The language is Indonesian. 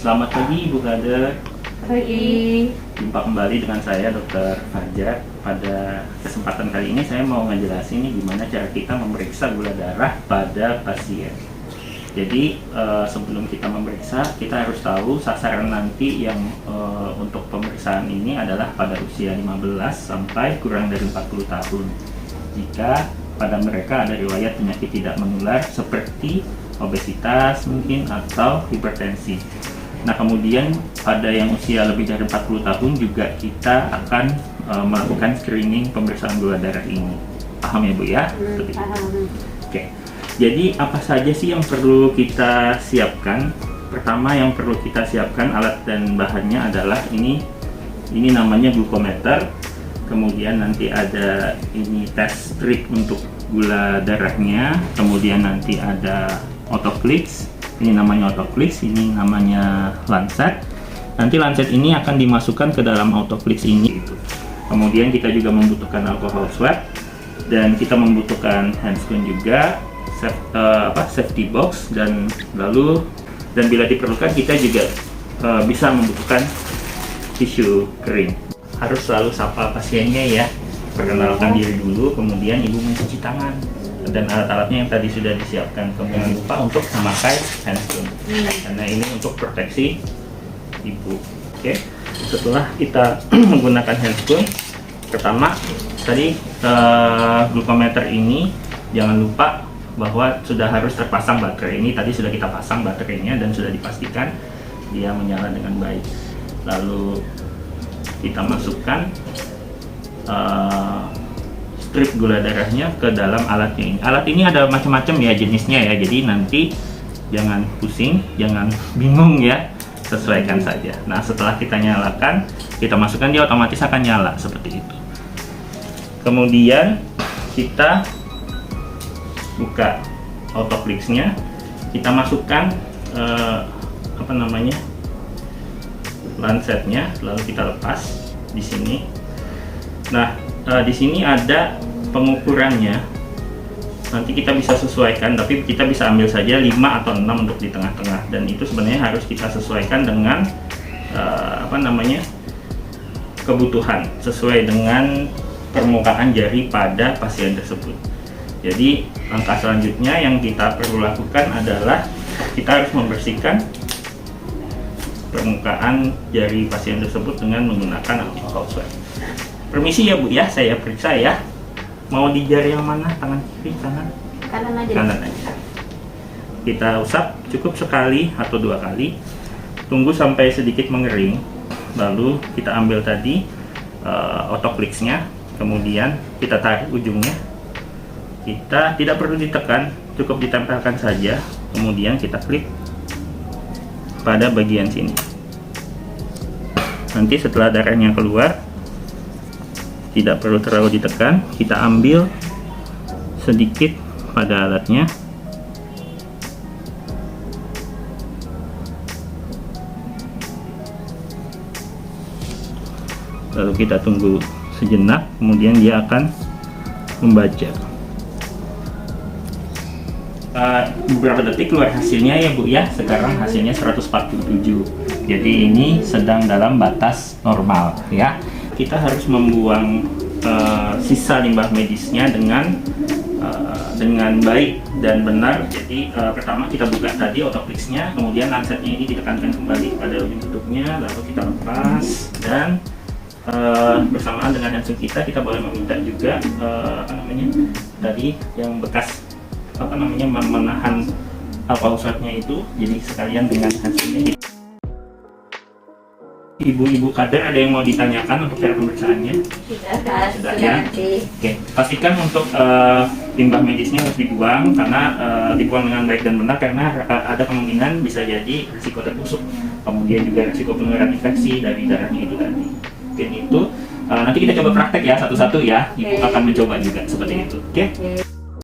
Selamat pagi Ibu Kader. Pagi. Jumpa kembali dengan saya Dr. Fajar. Pada kesempatan kali ini saya mau ngejelasin nih gimana cara kita memeriksa gula darah pada pasien. Jadi sebelum kita memeriksa, kita harus tahu sasaran nanti yang untuk pemeriksaan ini adalah pada usia 15 sampai kurang dari 40 tahun. Jika pada mereka ada riwayat penyakit tidak menular seperti obesitas mungkin atau hipertensi. Nah, kemudian pada yang usia lebih dari 40 tahun juga kita akan melakukan screening pemeriksaan gula darah ini. Paham ya Bu ya? Paham. Oke. Jadi apa saja sih yang perlu kita siapkan? Pertama yang perlu kita siapkan alat dan bahannya adalah ini namanya glukometer. Kemudian nanti ada ini tes strip untuk gula darahnya. Kemudian nanti ada autoclics. Ini namanya autoclics, ini namanya lancet. Nanti lancet ini akan dimasukkan ke dalam autoclics ini. Kemudian kita juga membutuhkan alcohol swab dan kita membutuhkan handscreen juga, safety box dan bila diperlukan kita juga bisa membutuhkan tisu kering. Harus selalu sapa pasiennya ya. Perkenalkan diri dulu, kemudian ibu mencuci tangan. Dan alat-alatnya yang tadi sudah disiapkan. Kemudian lupa untuk memakai handscreen karena ini untuk proteksi ibu. Oke. Setelah kita menggunakan handscreen, pertama tadi glukometer ini jangan lupa bahwa sudah harus terpasang baterai. Ini tadi sudah kita pasang baterainya dan sudah dipastikan dia menyala dengan baik. Lalu kita masukkan strip gula darahnya ke dalam alatnya ini. Alat ini ada macam-macam ya jenisnya ya. Jadi nanti jangan pusing, jangan bingung ya. Sesuaikan saja. Nah, setelah kita nyalakan, kita masukkan, dia otomatis akan nyala seperti itu. Kemudian kita buka autoclicksnya, kita masukkan lancetnya, lalu kita lepas di sini. Nah, di sini ada pengukurannya. Nanti kita bisa sesuaikan, tapi kita bisa ambil saja 5 atau 6 untuk di tengah-tengah. Dan itu sebenarnya harus kita sesuaikan dengan kebutuhan sesuai dengan permukaan jari pada pasien tersebut. Jadi langkah selanjutnya yang kita perlu lakukan adalah kita harus membersihkan permukaan jari pasien tersebut dengan menggunakan alcohol swab. Permisi ya Bu ya, saya periksa ya. Mau di jari yang mana? Tangan kiri, kanan? Kanan aja. Kanan aja. Kita usap cukup sekali atau 2 kali. Tunggu sampai sedikit mengering. Lalu kita ambil tadi autoclicksnya. Kemudian kita tarik ujungnya. Kita tidak perlu ditekan, cukup ditempelkan saja. Kemudian kita klik pada bagian sini. Nanti setelah darahnya keluar, tidak perlu terlalu ditekan, kita ambil sedikit pada alatnya. Lalu kita tunggu sejenak, kemudian dia akan membaca. Beberapa detik keluar hasilnya ya Bu ya. Sekarang hasilnya 147. Jadi ini sedang dalam batas normal ya. Kita harus membuang sisa limbah medisnya dengan baik dan benar. Jadi pertama kita buka tadi autoclicksnya, kemudian lancetnya ini ditekankan kembali pada ujung tutupnya, lalu kita lepas dan bersamaan dengan handscreen kita boleh meminta juga tadi yang bekas menahan alcohol swabnya itu, jadi sekalian dengan handscreen. Ibu-ibu kader ada yang mau ditanyakan untuk cara pemeriksaannya? Sudah ya. Oke, pastikan untuk limbah medisnya harus dibuang karena dibuang dengan baik dan benar karena ada kemungkinan bisa jadi risiko terbusuk. Kemudian juga risiko penularan infeksi dari darahnya itu tadi. Mungkin itu nanti kita coba praktek ya satu-satu ya. Ibu akan mencoba juga seperti itu. Oke.